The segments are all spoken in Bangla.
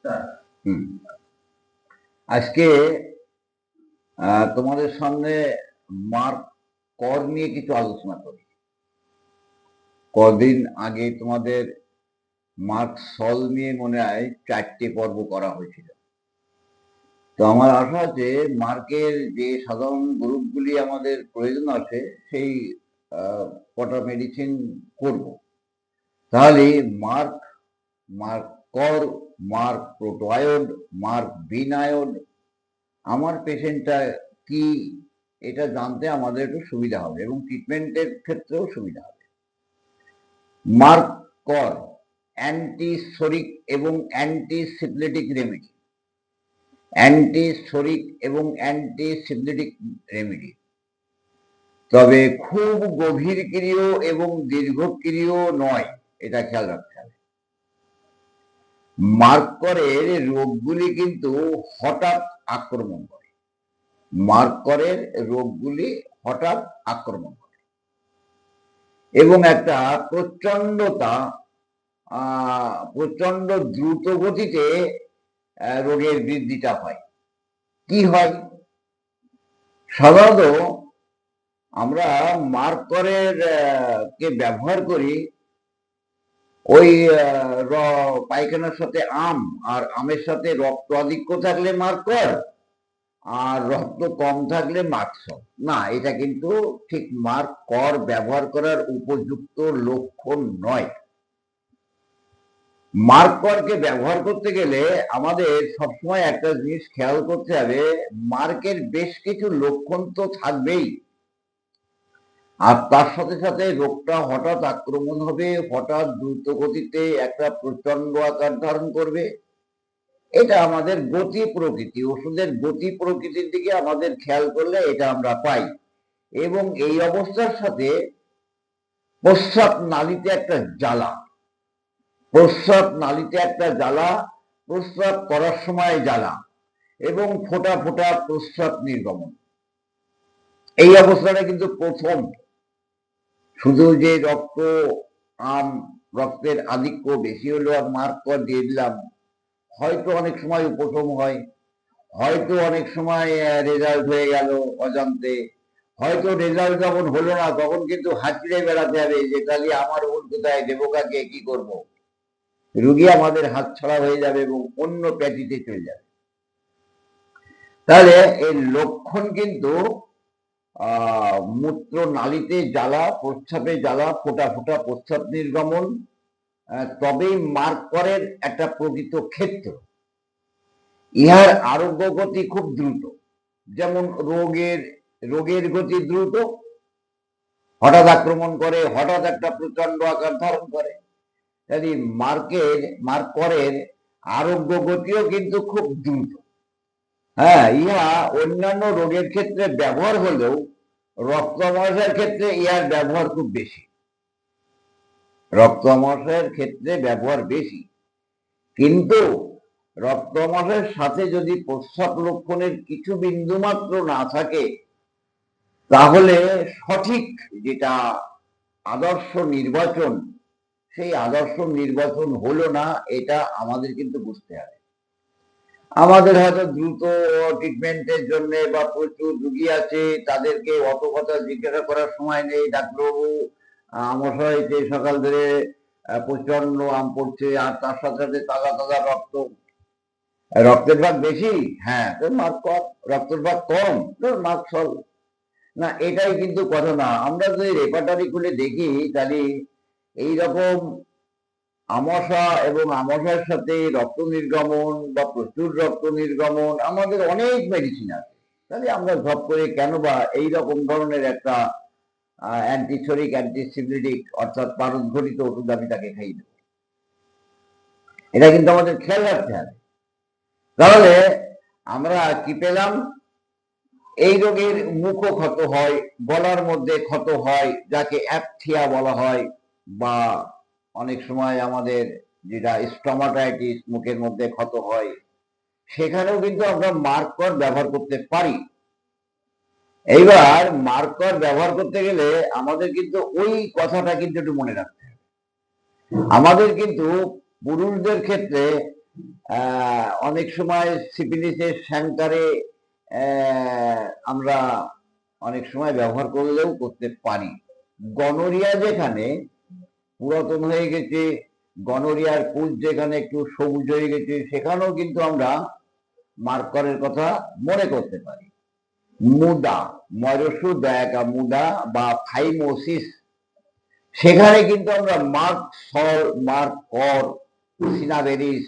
হুম। আজকে তোমাদের সামনে মার্ক কর নিয়ে কিছু আলোচনা করি। কদিন আগে তোমাদের মার্ক সল নিয়ে মনে হয় 4টে পর্ব করা হয়েছিল। তো আমার আশা আছে মার্কের যে সাধারণ গ্রুপগুলি আমাদের প্রয়োজন আছে সেই কটা মেডিসিন করব। তাহলে মার্ক, মার্ক কর, মার্ক প্রোটোআয়োড, মার্ক বিনায়োড, আমার পেশেন্টটা কি এটা জানতে আমাদের একটু সুবিধা হবে এবং ট্রিটমেন্টের ক্ষেত্রেও সুবিধা হবে। মার্ক কর অ্যান্টিসোরিক এবং অ্যান্টিসিফিলিটিক রেমেডি, অ্যান্টিসোরিক এবং অ্যান্টিসিফিলিটিক রেমেডি, তবে খুব গভীর ক্রিয় এবং দীর্ঘক্রিয় নয়, এটা খেয়াল রাখতে হবে। মার্ক করের রোগগুলি কিন্তু হঠাৎ আক্রমণ করে, মার্ক করের রোগগুলি হঠাৎ আক্রমণ করে এবং একটা প্রচন্ড দ্রুত গতিতে রোগের বৃদ্ধিটা হয়। কি হয়? সাধারণত আমরা মার্ক করের কে ব্যবহার করি ওই পায়খানার সাথে আম, আর আমের সাথে রক্ত আধিক্য থাকলে মার্ক কর, আর রক্ত কম থাকলে মার্কসল। না, এটা কিন্তু ঠিক মার্ক কর ব্যবহার করার উপযুক্ত লক্ষণ নয়। মার্ক করকে ব্যবহার করতে গেলে আমাদের সবসময় একটা জিনিস খেয়াল করতে হবে, মার্কের বেশ কিছু লক্ষণ তো থাকবেই, আর তার সাথে সাথে রোগটা হঠাৎ আক্রমণ হবে, হঠাৎ দ্রুত গতিতে একটা প্রচন্ড আকার ধারণ করবে। এটা আমাদের গতি প্রকৃতি, ওষুধের গতি প্রকৃতির দিকে আমাদের খেয়াল করলে এটা আমরা পাই। এবং এই অবস্থার সাথে প্রস্রাব নালীতে একটা জ্বালা, প্রস্রাব নালীতে একটা জ্বালা, প্রস্রাব করার সময় জ্বালা এবং ফোঁটা ফোঁটা প্রস্রাব নির্গমন, এই অবস্থাটা কিন্তু প্রথম। শুধু যে রক্তের আধিক্য বেশি হলো আর মার্ক কর দিয়ে দিলাম, হয়তো অনেক সময় উপশম হয়, হয়তো অনেক সময় রেজাল্ট হয়ে গেল অজান্তে, হয়তো রেজাল্ট যখন হলো না তখন কিন্তু হাঁচড়ে বেড়াতে হবে যে তাহলে আমার ভুল কোথায়, দেবো কাকে, কি করব। রুগী আমাদের হাত ছাড়া হয়ে যাবে এবং অন্য প্যাটিতে চলে যাবে। তাহলে এর লক্ষণ কিন্তু মূত্র নালীতে জ্বালা, প্রস্রাবে জ্বালা, ফোঁটা ফোঁটা প্রস্রাব নির্গমন, তবেই মার্ক করের একটা প্রকৃত ক্ষেত্র। ইহার আরোগ্য গতি খুব দ্রুত, যেমন রোগের গতি দ্রুত, হঠাৎ আক্রমণ করে, হঠাৎ একটা প্রচন্ড আকার ধারণ করে। তাই মার্ক করের আরোগ্য গতিও কিন্তু খুব দ্রুত। হ্যাঁ, ইহা অন্যান্য রোগের ক্ষেত্রে ব্যবহার হলেও রক্তমাংসের ক্ষেত্রে ইহার ব্যবহার খুব বেশি, রক্তমাংসের ক্ষেত্রে ব্যবহার বেশি। কিন্তু রক্তমাংসের সাথে যদি প্রস্রাব লক্ষণের কিছু বিন্দু মাত্র না থাকে, তাহলে সঠিক যেটা আদর্শ নির্বাচন, সেই আদর্শ নির্বাচন হলো না, এটা আমাদের কিন্তু বুঝতে হবে। আমাদের হয়তো দ্রুত ট্রিটমেন্টের জন্য বা প্রচুর রুগী আছে, তাদেরকে অত কথা জিজ্ঞাসা করার সময় নেই। ডাক্তারবাবু মশা হয়েছে, সকাল ধরে প্রচন্ড আম পড়ছে, আর তার সাথে সাথে তাজা তাজা রক্তের ভাগ বেশি, হ্যাঁ তোর মার্ক কর, রক্তের ভাগ কম, তোর মার্ক সল। না, এটাই কিন্তু কথা না। আমরা যদি রেপার্টারি খুলে দেখি তাহলে এইরকম আমশা এবং আমশার সাথে রক্ত নির্গমন বা প্রচুর রক্ত নির্গমন আমাদের অনেক মেডিসিন আছে। তাহলে আমরা ঝপ করে কেন বা এইরকম ধরনের একটা অ্যান্টিসোরিক, অ্যান্টিসিফিলিটিক অর্থাৎ পারদঘটিত ওষুধ আমি তাকে খাইয়ে দেব? এটা কিন্তু আমাদের খেয়াল রাখতে হবে। তাহলে আমরা কি পেলাম? এই রোগের মুখও ক্ষত হয়, গলার মধ্যে ক্ষত হয়, যাকে অ্যাপথিয়া বলা হয়, বা অনেক সময় আমাদের যেটা স্টোমাটাইটিস, মুখের মধ্যে ক্ষত হয়, সেখানেও কিন্তু আমরা মার্ক কর ব্যবহার করতে পারি। এইবার মার্ক কর ব্যবহার করতে গেলে আমাদের কিন্তু ওই কথাটা কিন্তু একটু মনে রাখতে হবে। আমাদের কিন্তু পুরুষদের ক্ষেত্রে অনেক সময় সিফিলিসের সেন্টারে আমরা অনেক সময় ব্যবহার করলেও করতে পারি। গনোরিয়া যেখানে পুরাতন হয়ে গেছে, গনোরিয়ার পুঁজ যেখানে একটু সবুজ হয়ে গেছে, সেখানেও কিন্তু আমরা মার্কারের কথা মনে করতে পারি। মুদা, ময়রসু দয়াকা মুদা বা থাইমোসিস, সেখানে কিন্তু আমরা মার্ক সল, মার্ক কর, সিনাবেরিস,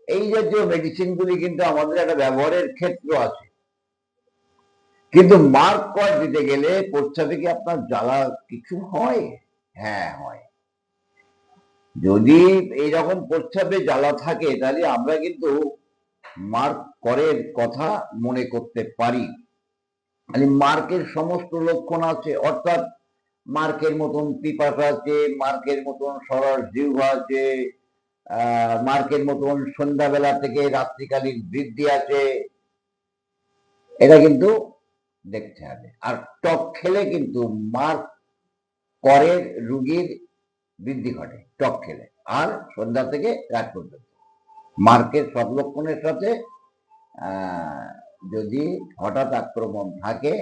এই জাতীয় মেডিসিনগুলি কিন্তু আমাদের একটা ব্যবহারের ক্ষেত্র আছে। কিন্তু মার্ক কর দিতে গেলে প্রস্রাবে কি আপনার জ্বালা কিছু হয়? হ্যাঁ, হয়। যদি এইরকম প্রস্রাবে জ্বালা থাকে তাহলে আমরা কিন্তু মার্ক করের কথা মনে করতে পারি। মার্কের সমস্ত লক্ষণ আছে, অর্থাৎ মার্কের মতন পিপাসা আছে, মার্কের মতন সরস জিহ্বা আছে, মার্কের মতন সন্ধ্যাবেলা থেকে রাত্রিকালীন বৃদ্ধি আছে, এটা কিন্তু দেখতে হবে। আর টক খেলে কিন্তু মার্ক করের রোগীর বৃদ্ধি ঘটে টক খেলে, আর সন্ধ্যা থেকে রাত পর্যন্ত মার্কের সব লক্ষণের সাথে যদি হঠাৎ আক্রমণ থাকে,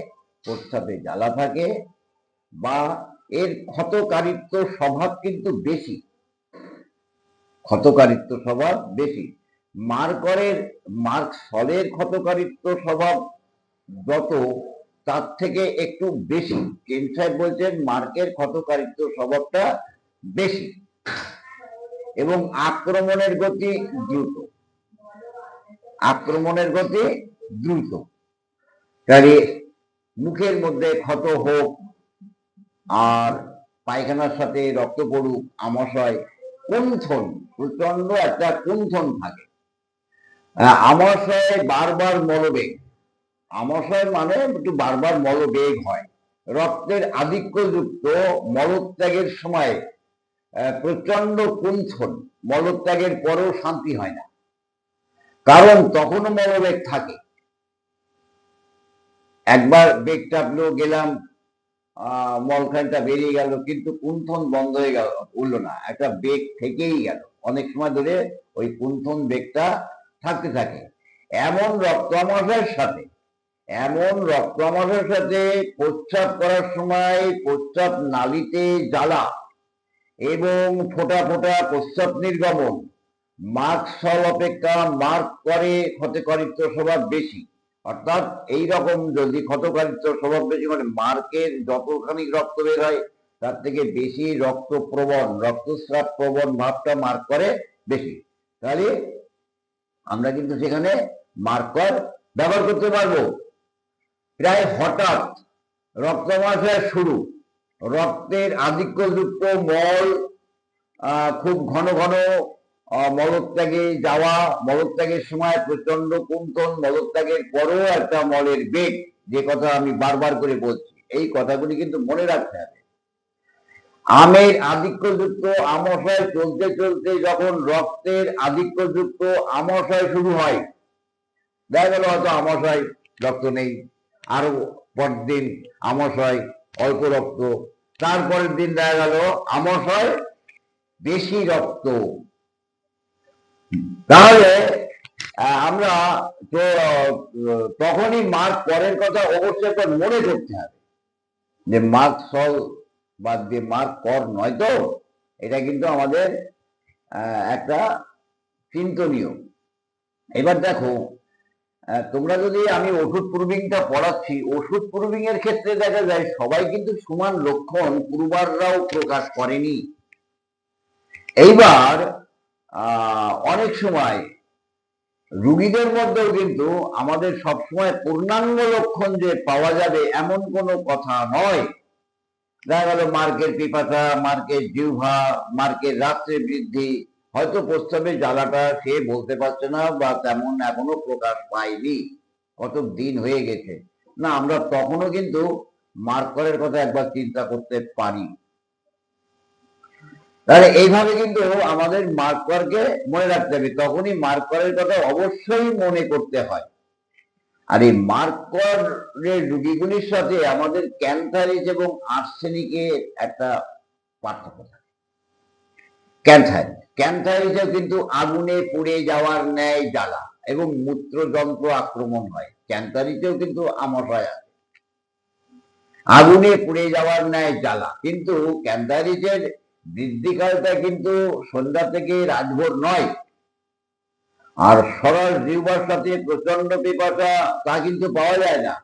প্রস্রাবে জ্বালা থাকে, বা এর ক্ষতকারিত্ব স্বভাব কিন্তু বেশি, ক্ষতকারিত্ব স্বভাব বেশি। মার্ক সলের ক্ষতকারিত্ব স্বভাব যত, তার থেকে একটু বেশি কেন সাহেব বলছেন মার্কের ক্ষতকারিত্ব স্বভাবটা বেশি, এবং আক্রমণের গতি দ্রুত, আক্রমণের গতি দ্রুত। তাহলে মুখের মধ্যে ক্ষত হোক আর পায়খানার সাথে রক্ত পড়ুক, আমাশয়, কুণ্ঠন, প্রচন্ড একটা কুণ্ঠন থাকে, আমাশয় বারবার মলবেগ, আমাশয় মানে একটু বারবার মলবেগ হয়, রক্তের আধিক্যযুক্ত মলত্যাগের সময় প্রচন্ড কুণ্ঠন, মলত্যাগের পরেও শান্তি হয় না, কারণ তখনও মলবেগ থাকে। একবার বেগ টাপলো, গেলাম, মলখানটা বেরিয়ে গেল, কিন্তু কুণ্ঠন বন্ধ হয়ে গেল, উঠলো না, একটা বেগ থেকেই গেল, অনেক সময় ধরে ওই কুণ্ঠন বেগটা থাকতে থাকে। এমন রক্ত আমাশয়ের সাথে প্রস্রাব করার সময় প্রস্রাব নালীতে জ্বালা এবং ফোঁটা ফোঁটা প্রস্রাব নির্গমন মার্ক সল অপেক্ষা মার্ক করে ক্ষতকারিত্ব স্বভাব বেশি। অর্থাৎ এইরকম যদি ক্ষতকারিত্ব স্বভাব বেশি, মানে মার্কের যতখানি রক্ত বের হয় তার থেকে বেশি রক্তস্রাব প্রবণ ভাবটা মার্ক করে বেশি, তাহলে আমরা কিন্তু সেখানে মার্কার ব্যবহার করতে পারবো। প্রায় হঠাৎ রক্তমাশয়ের শুরু, রক্তের আধিক্যযুক্ত মল খুব ঘন ঘন মলত্যাগে যাওয়া, মলত্যাগের সময় প্রচন্ড কুণ্ঠন, মলত্যাগের পরেও একটা মলের বেগ, যে কথা আমি বারবার করে বলছি, এই কথাগুলি কিন্তু মনে রাখতে হবে। আমের আধিক্যযুক্ত আমাশয় চলতে চলতে যখন রক্তের আধিক্যযুক্ত আমাশয় শুরু হয়, দেখা গেল হয়তো আমাশয় রক্ত নেই, আরো পরদিন আমাশয় অল্প রক্ত, তারপরের দিন দেখা গেল আমাশয় বেশি রক্ত, তাহলে আমরা তো তখনই মার্ক করের কথা অবশ্যই মনে করতে হবে যে মার্ক সল বাদ দিয়ে মার্ক কর নয় তো, এটা কিন্তু আমাদের একটা চিন্তনীয়। এবার দেখো, তোমরা যদি, আমি ওষুধ প্রুভিংটা পড়াচ্ছি, ওষুধ প্রুভিং এর ক্ষেত্রে দেখা যায় সবাই কিন্তু সমান লক্ষণ পূর্বাররাও প্রকাশ করেনি। এইবার অনেক সময় রুগীদের মধ্যেও কিন্তু আমাদের সবসময় পূর্ণাঙ্গ লক্ষণ যে পাওয়া যাবে এমন কোনো কথা নয়। দেখা গেল মার্কের পিপাসা, মার্কের জিহ্বা, মার্কের রাত্রে বৃদ্ধি, হয়তো প্রস্রাবে জ্বালাটা সে বলতে পারছে না বা তেমন এখনো প্রকাশ পায়নি, কত দিন হয়ে গেছে, না, আমরা তখনও কিন্তু মার্কারের কথা একবার চিন্তা করতে পারি। তাহলে এইভাবে কিন্তু আমাদের মার্কারকে মনে রাখতে হবে, তখনই মার্কারের কথা অবশ্যই মনে করতে হয়। আর এই মার্কারের রোগীগুলির সাথে আমাদের ক্যান্থারিস এবং আর্সেনিকের একটা পার্থক্য থাকে। ক্যান্থারিস ক্যান্সারিতেও কিন্তু আগুনে পুড়ে যাওয়ার ন্যায় জ্বালা এবং মূত্রযন্ত্র আক্রমণ হয়। ক্যান্সারিতেও কিন্তু আমাশয় আছে, আগুনে পুড়ে যাওয়ার ন্যায় জ্বালা। কিন্তু ক্যান্সারিতের বৃদ্ধিকালটা কিন্তু সন্ধ্যা থেকে রাতভর নয়। আর সরল জিহ্বার সাথে প্রচন্ড পিপাসা তা কিন্তু পাওয়া যায় না।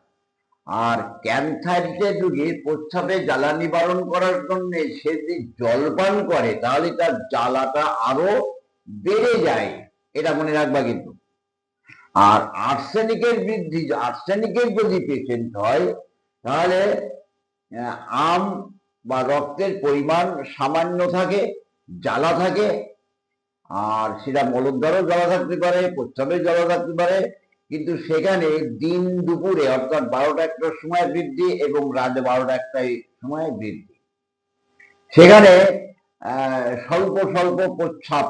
আর ক্যান্সারিতে রোগী প্রস্রাবে জ্বালা নিবারণ করার জন্য সে যদি জল পান করে তাহলে তার জ্বালাটা আরো বেড়ে যায়, এটা মনে রাখবা কিন্তু। আর আর্সেনিকের বৃদ্ধি, আর্সেনিকের যদি পেশেন্ট হয় তাহলে আম বা রক্তের পরিমাণ সামান্য থাকে, জ্বালা থাকে, আর সেটা মলদ্বারও জ্বালা থাকতে পারে, প্রস্রাবের জ্বালা থাকতে পারে। কিন্তু সেখানে দিন দুপুরে অর্থাৎ 12টা-1টার সময় বৃদ্ধি এবং রাত 12টা-1টায় সময় বৃদ্ধি। সেখানে স্বল্প স্বল্প প্রস্রাব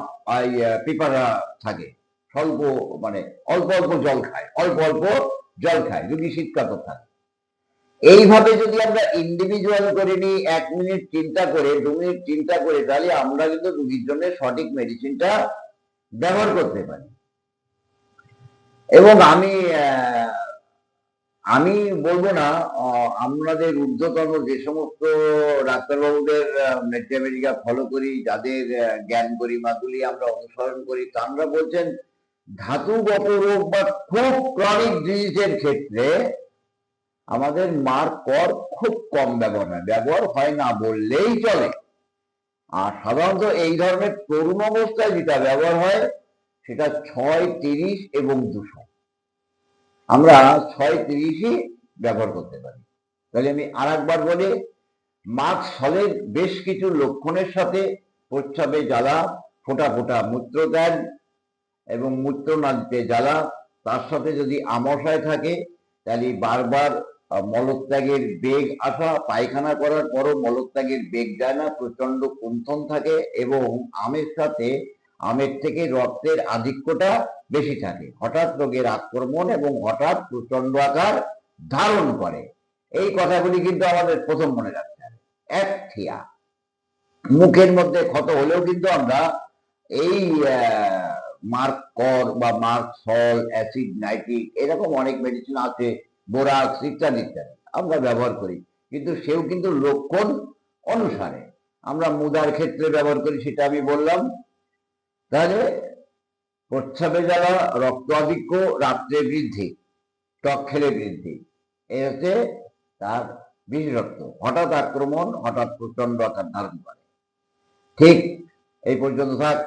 পিপাসা থাকে, স্বল্প মানে অল্প অল্প জল খায়, অল্প অল্প জল খায় যদি শীতকাতর থাকে। এইভাবে যদি আমরা ইন্ডিভিজুয়াল করে নিই, 1 মিনিট চিন্তা করে 2 মিনিট চিন্তা করে, তাহলে আমরা কিন্তু রোগীর জন্য সঠিক মেডিসিনটা ব্যবহার করতে পারি। এবং আমি বলবো না, আমাদের ঊর্ধ্বতন যে সমস্ত ডাক্তারবাবুদের মেডিকা ফলো করি, যাদের জ্ঞান গরিমাগুলি আমরা অনুসরণ করি, তারা বলছেন ধাতুগত রোগ বা খুব ক্রনিক ডিজিজের ক্ষেত্রে আমাদের মার্কর খুব কম ব্যবহার হয় না বললেই চলে। আর সাধারণত এই ধরনের তরুণ অবস্থায় যেটা ব্যবহার হয় সেটা 6, 30 এবং 200। আমরা 6, 30ই ব্যবহার করতে পারি। তাহলে আমি আরেকবার বলি, মার্কস হলের বেশ কিছু লক্ষণের সাথে প্রস্রাবে জ্বালা, ফোঁটা ফোঁটা মূত্রত্যাগ এবং মূত্রনালীতে জ্বালা, তার সাথে যদি আমাশয় থাকে তাহলে বারবার মলত্যাগের বেগ আসা, পায়খানা করার পরও মলত্যাগের বেগ যায় না, প্রচন্ড কুণ্ঠন থাকে এবং আমের থেকে রক্তের আধিক্যটা বেশি থাকে, হঠাৎ রোগের আক্রমণ এবং হঠাৎ প্রচন্ড আকার ধারণ করে। এই কথাগুলি কিন্তু আমাদের প্রথম মনে রাখতে হবে। একথিয়া মুখের মধ্যে ক্ষত হলেও কিন্তু আমরা এই মার্কর বা মার্কসল, অ্যাসিড নাইট্রিক, এরকম অনেক মেডিসিন আছে, বোরাক্স ইত্যাদি ইত্যাদি আমরা ব্যবহার করি, কিন্তু সেও কিন্তু লক্ষণ অনুসারে। আমরা মুদার ক্ষেত্রে ব্যবহার করি, সেটা আমি বললাম। তাহলে প্রস্রাবে জ্বালা, রক্ত আধিক্য, রাত্রে বৃদ্ধি, টক খেলে বৃদ্ধি, এই হচ্ছে তার বিশেষত্ব। হঠাৎ আক্রমণ, হঠাৎ প্রচন্ড আকার ধারণ করে। ঠিক এই পর্যন্ত থাক।